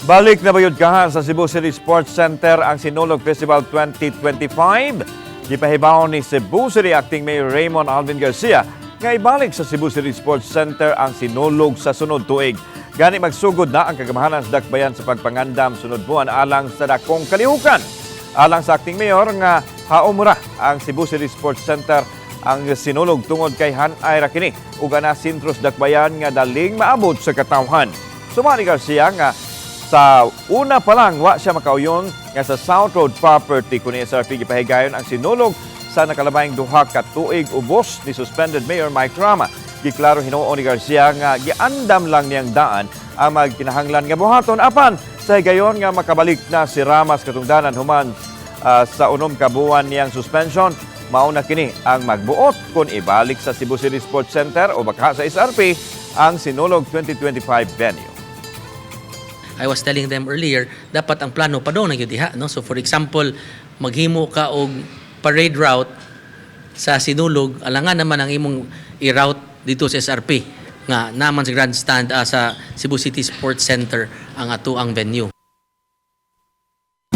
Balik na bayod kahan sa Cebu City Sports Center ang Sinulog Festival 2025. Gipahibaw ni Cebu City Acting Mayor Raymond Alvin Garcia nga ibalik sa Cebu City Sports Center ang Sinulog sa sunod tuig. Gani magsugod na ang kagamahanan sa dakbayan sa pagpangandam sunod buwan alang sa dakong kalihukan. Alang sa Acting Mayor nga haumura ang Cebu City Sports Center ang Sinulog tungod kay hanay ra kini ug ana sentros dakbayan nga daling maabot sa katawhan. Sumali Garcia nga sa una pa lang, wa siya makauyon nga sa South Road property kung SRP ipahigayon ang Sinulog sa nakalabayang duha ka tuig ubos ni suspended Mayor Mike Rama. Giklaro hinuon ni Garcia nga giandam lang niyang daan ang magkinahanglan nga buhaton apan sa higayon nga makabalik na si Rama sa katungdanan human sa unom ka buwan niyang suspension. Mauna kini ang magbuot kung ibalik sa Cebu City Sports Center o baka sa SRP ang Sinulog 2025 venue. I was telling them earlier, dapat ang plano pa daw nagyutiha, no? So for example, maghimo ka og parade route sa Sinulog, alangan naman ang imong i-route dito sa SRP nga naman sa grandstand sa Cebu City Sports Center ang ato ang venue.